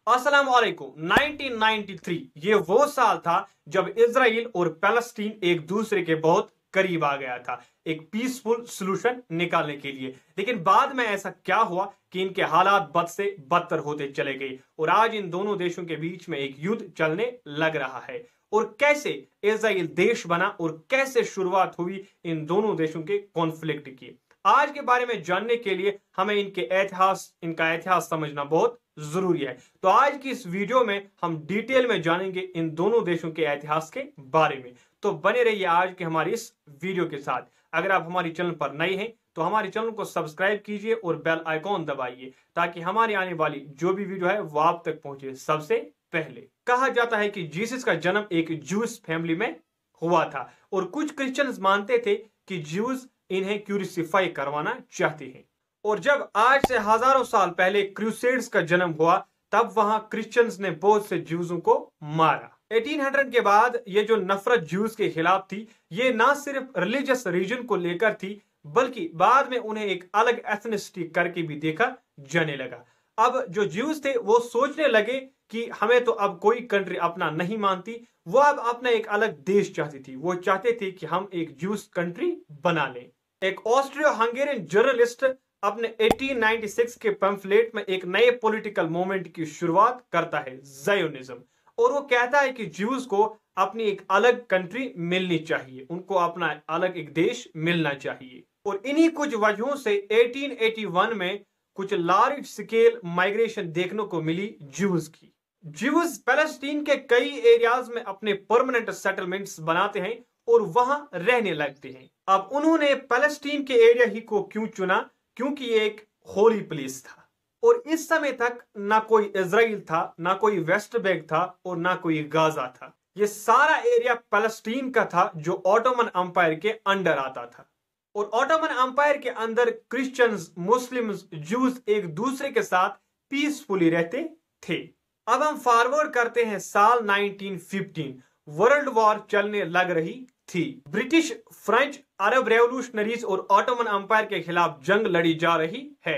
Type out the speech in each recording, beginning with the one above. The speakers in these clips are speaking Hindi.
अस्सलाम वालेकुम। 1993 ये वो साल था जब इजराइल और पैलेस्टीन एक दूसरे के बहुत करीब आ गया था एक पीसफुल सॉल्यूशन निकालने के लिए। लेकिन बाद में ऐसा क्या हुआ कि इनके हालात बद से बदतर होते चले गए और आज इन दोनों देशों के बीच में एक युद्ध चलने लग रहा है। और कैसे इजराइल देश बना और कैसे शुरुआत हुई इन दोनों देशों के कॉन्फ्लिक्ट की, आज के बारे में जानने के लिए हमें इनका इतिहास समझना बहुत जरूरी है। तो आज की इस वीडियो में हम डिटेल में जानेंगे इन दोनों देशों के इतिहास के बारे में। तो बने रहिए आज के हमारी इस वीडियो के साथ। अगर आप हमारे चैनल पर नए हैं तो हमारे चैनल को सब्सक्राइब कीजिए और बेल आइकॉन दबाइए ताकि हमारी आने वाली जो भी वीडियो है वो आप तक पहुंचे सबसे पहले। कहा जाता है कि जीसस का जन्म एक जूस फैमिली में हुआ था और कुछ क्रिश्चियंस मानते थे कि ज्यूज इन्हें क्रूसिफाई करवाना चाहते हैं। और जब आज से हजारों साल पहले क्रूसेड्स का जन्म हुआ तब वहां क्रिश्चियंस ने बहुत से ज्यूजों को मारा। 1800 के बाद ये जो नफरत ज्यूज के खिलाफ थी ये ना सिर्फ रिलीजियस रीजन को लेकर थी बल्कि बाद में उन्हें एक अलग एथनिसिटी करके भी देखा जाने लगा। अब जो ज्यूज थे वो सोचने लगे कि हमें तो अब कोई कंट्री अपना नहीं मानती, वो अब अपना एक अलग देश चाहती थी। वो चाहते थे कि हम एक ज्यूस कंट्री बना लें। एक ऑस्ट्रियो हंगेरियन जर्नलिस्ट अपने 1896 के पैम्फलेट में एक नए पॉलिटिकल मूवमेंट की शुरुआत करता है, ज़ायोनिज्म। और वो कहता है कि ज्यूज को अपनी एक अलग कंट्री मिलनी चाहिए, उनको अपना अलग एक देश मिलना चाहिए। और इन्हीं कुछ वजहों से 1881 में कुछ लार्ज स्केल माइग्रेशन देखने को मिली ज्यूज की। ज्यूज पैलेस्टीन के कई एरियाज में अपने परमानेंट सेटलमेंट्स बनाते हैं और वहां रहने लगते हैं। अब उन्होंने पैलेस्टीन के एरिया ही को क्यों चुना? क्योंकि ये एक होली प्लेस था और इस समय तक ना कोई इजराइल था, ना कोई वेस्ट बैंक था और ना कोई गाजा था। ये सारा एरिया पैलेस्टीन का था जो ऑटोमन अंपायर के अंडर आता था। और ऑटोमन अंपायर के अंदर क्रिश्चियंस, मुस्लिम्स, ज्यूज एक दूसरे के साथ पीसफुली रहते थे। अब हम फॉरवर्ड करते हैं साल 1915। वर्ल्ड वॉर चलने लग रही थी। ब्रिटिश, फ्रेंच, अरब रेवोल्यूशनरीज और ऑटोमन अंपायर के खिलाफ जंग लड़ी जा रही है।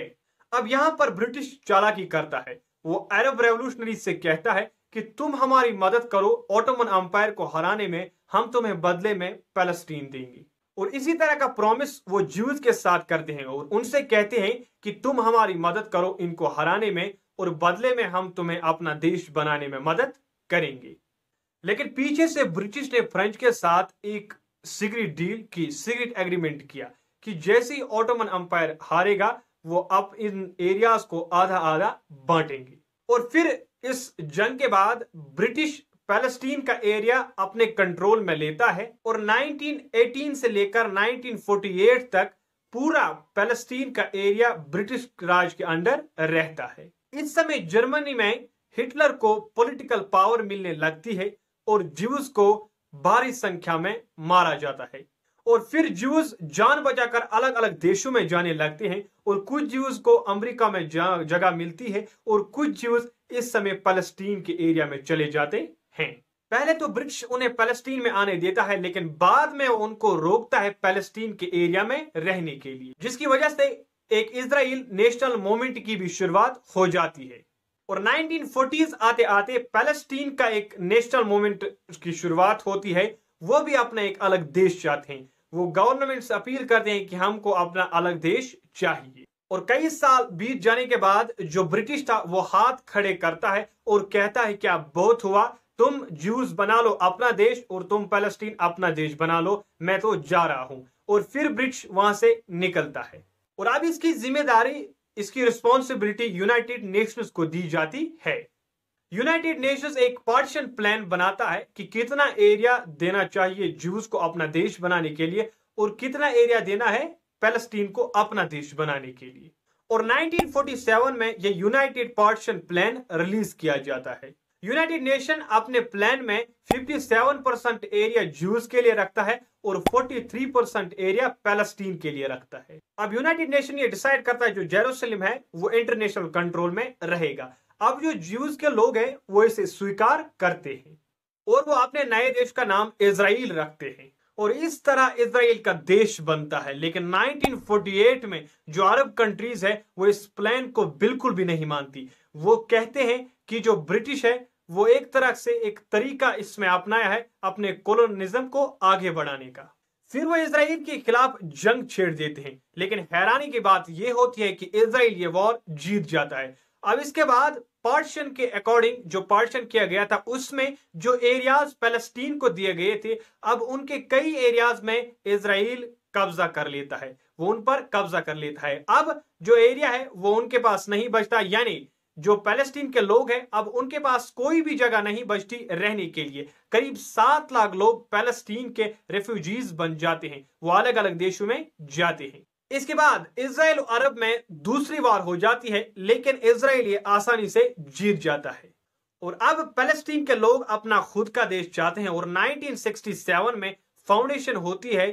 अब यहां पर ब्रिटिश चालाकी करता है, वो अरब रेवोल्यूशनरीज से कहता है कि तुम हमारी मदद करो ऑटोमन अंपायर को हराने में, हम तुम्हें बदले में पैलेस्टीन देंगे। और इसी तरह का प्रॉमिस वो ज्यूज के साथ करते हैं और उनसे कहते हैं कि तुम हमारी मदद करो इनको हराने में और बदले में हम तुम्हें अपना देश बनाने में मदद करेंगे। लेकिन पीछे से ब्रिटिश ने फ्रेंच के साथ एक सीक्रेट डील की, सीक्रेट एग्रीमेंट किया कि जैसे ही ऑटोमन अंपायर हारेगा वो अब इन एरियाज को आधा आधा बांटेंगे। और फिर इस जंग के बाद ब्रिटिश पैलेस्टीन का एरिया अपने कंट्रोल में लेता है और 1918 से लेकर 1948 तक पूरा पैलेस्टीन का एरिया ब्रिटिश राज के अंडर रहता है। इस समय जर्मनी में हिटलर को पॉलिटिकल पावर मिलने लगती है और ज्यूज को भारी संख्या में मारा जाता है। और फिर ज्यूज जान बचाकर अलग अलग देशों में जाने लगते हैं और कुछ ज्यूज को अमेरिका में जगह मिलती है और कुछ ज्यूज इस समय पैलेस्टीन के एरिया में चले जाते हैं। पहले तो ब्रिटिश उन्हें पैलेस्टीन में आने देता है लेकिन बाद में उनको रोकता है पैलेस्टीन के एरिया में रहने के लिए, जिसकी वजह से एक इजराइल नेशनल मूवमेंट की भी शुरुआत हो जाती है। और 1940s आते आते पैलेस्टीन का एक नेशनल मूवमेंट की शुरुआत होती है। वो भी अपना एक अलग देश चाहते हैं, वो गवर्नमेंट से अपील करते हैं कि हमको अपना अलग देश चाहिए। और कई साल बीत जाने के बाद जो ब्रिटिश था वो हाथ खड़े करता है और कहता है क्या बहुत हुआ, तुम ज्यूज बना लो अपना देश और तुम पैलेस्टीन अपना देश बना लो, मैं तो जा रहा हूं। और फिर ब्रिटिश वहां से निकलता है और अब इसकी जिम्मेदारी, इसकी रिस्पॉन्सिबिलिटी यूनाइटेड नेशंस को दी जाती है। यूनाइटेड नेशंस एक पार्टीशन प्लान बनाता है कि कितना एरिया देना चाहिए ज्यूज को अपना देश बनाने के लिए और कितना एरिया देना है पैलेस्टीन को अपना देश बनाने के लिए। और 1947 में यह यूनाइटेड पार्टीशन प्लान रिलीज किया जाता है। यूनाइटेड नेशन अपने प्लान में 57% एरिया ज्यूज के लिए रखता है और 43% एरिया पैलेस्टीन के लिए रखता है। अब यूनाइटेड नेशन ये डिसाइड करता है जो जेरूसलम है वो इंटरनेशनल कंट्रोल में रहेगा। अब जो ज्यूज के लोग हैं वो इसे स्वीकार करते हैं और वो अपने नए देश का नाम इजराइल रखते हैं और इस तरह इजराइल का देश बनता है। लेकिन 1948 में जो अरब कंट्रीज है वो इस प्लान को बिल्कुल भी नहीं मानती। वो कहते हैं कि जो ब्रिटिश है वो एक तरह से एक तरीका इसमें अपनाया है अपने कॉलोनिज्म को आगे बढ़ाने का। फिर वो इजराइल के खिलाफ जंग छेड़ देते हैं, लेकिन हैरानी की बात यह होती है कि इजराइल ये वॉर जीत जाता है। अब इसके बाद पार्टीशन के अकॉर्डिंग जो पार्टीशन किया गया था उसमें जो एरियाज पैलेस्टीन को दिए गए थे, अब उनके कई एरियाज में इजराइल कब्जा कर लेता है, वो उन पर कब्जा कर लेता है। अब जो एरिया है वो उनके पास नहीं बचता, यानी जो पैलेस्टीन के लोग हैं अब उनके पास कोई भी जगह नहीं बचती रहने के लिए। करीब 7 लाख लोग पैलेस्टीन के रेफ्यूजीज बन जाते हैं, वो अलग अलग देशों में जाते हैं। इसके बाद इजराइल और अरब में दूसरी वार हो जाती है, लेकिन इजराइल ये आसानी से जीत जाता है और अब पैलेस्टीन के लोग अपना खुद का देश चाहते हैं और 1967 में फाउंडेशन होती है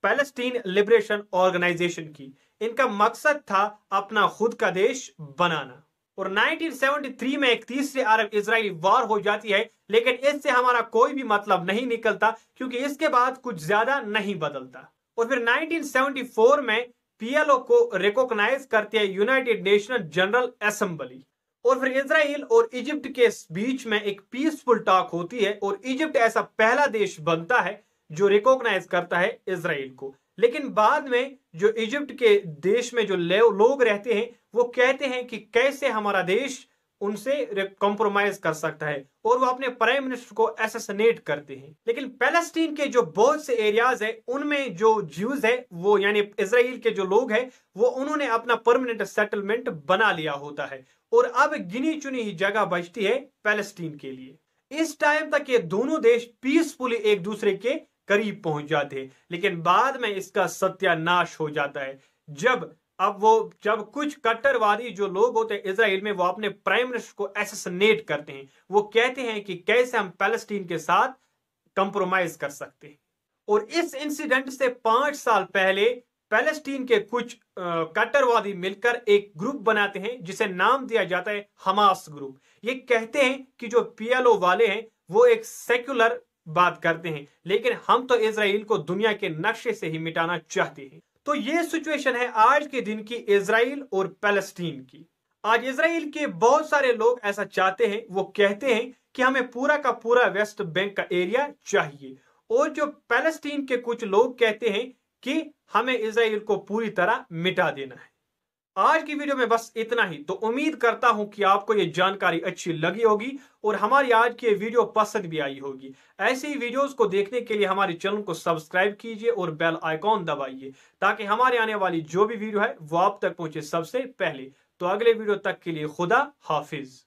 पैलेस्टीन लिबरेशन ऑर्गेनाइजेशन की। इनका मकसद था अपना खुद का देश बनाना और 1973 में एक तीसरी अरब इजरायली वार हो जाती है, लेकिन इससे हमारा कोई भी मतलब नहीं निकलता क्योंकि इसके बाद कुछ ज्यादा नहीं बदलता। और फिर 1974 में पीएलओ को रिकॉग्नाइज करती है यूनाइटेड नेशन जनरल असेंबली और फिर इजराइल और इजिप्ट के बीच में एक पीसफुल टॉक होती है और इजिप्ट ऐसा पहला देश बनता है जो रिकॉग्नाइज करता है इजराइल को। लेकिन बाद में जो इजिप्ट के देश में जो लोग रहते हैं वो कहते हैं कि कैसे हमारा देश उनसे कॉम्प्रोमाइज कर सकता है और वो अपने प्राइम मिनिस्टर को असैसिनेट करते हैं। लेकिन पैलेस्टीन के जो बहुत से एरियाज है उनमें जो ज्यूज है वो यानी इजराइल के जो लोग हैं वो उन्होंने अपना परमानेंट सेटलमेंट बना लिया होता है और अब गिनी चुनी ही जगह बचती है पैलेस्टीन के लिए। इस टाइम तक ये दोनों देश पीसफुली एक दूसरे के करीब पहुंच जाते हैं, लेकिन बाद में इसका सत्यानाश हो जाता है जब कुछ कट्टरवादी जो लोग होते हैं इजराइल में वो अपने प्राइम मिनिस्टर को असैसिनेट करते हैं। वो कहते हैं कि कैसे हम पैलेस्टीन के साथ कंप्रोमाइज कर सकते हैं और इस इंसिडेंट से 5 साल पहले पैलेस्टीन के कुछ कट्टरवादी मिलकर एक ग्रुप बनाते हैं जिसे नाम दिया जाता है हमास ग्रुप। ये कहते हैं कि जो पीएलओ वाले हैं वो एक सेक्युलर बात करते हैं, लेकिन हम तो इजराइल को दुनिया के नक्शे से ही मिटाना चाहते हैं। तो ये सिचुएशन है आज के दिन की इजराइल और पैलेस्टीन की। आज इजराइल के बहुत सारे लोग ऐसा चाहते हैं, वो कहते हैं कि हमें पूरा का पूरा वेस्ट बैंक का एरिया चाहिए और जो पैलेस्टीन के कुछ लोग कहते हैं कि हमें इजराइल को पूरी तरह मिटा देना है। आज की वीडियो में बस इतना ही। तो उम्मीद करता हूं कि आपको ये जानकारी अच्छी लगी होगी और हमारी आज की वीडियो पसंद भी आई होगी। ऐसी ही वीडियोस को देखने के लिए हमारे चैनल को सब्सक्राइब कीजिए और बेल आइकॉन दबाइए ताकि हमारे आने वाली जो भी वीडियो है वो आप तक पहुंचे सबसे पहले। तो अगले वीडियो तक के लिए खुदा हाफिज।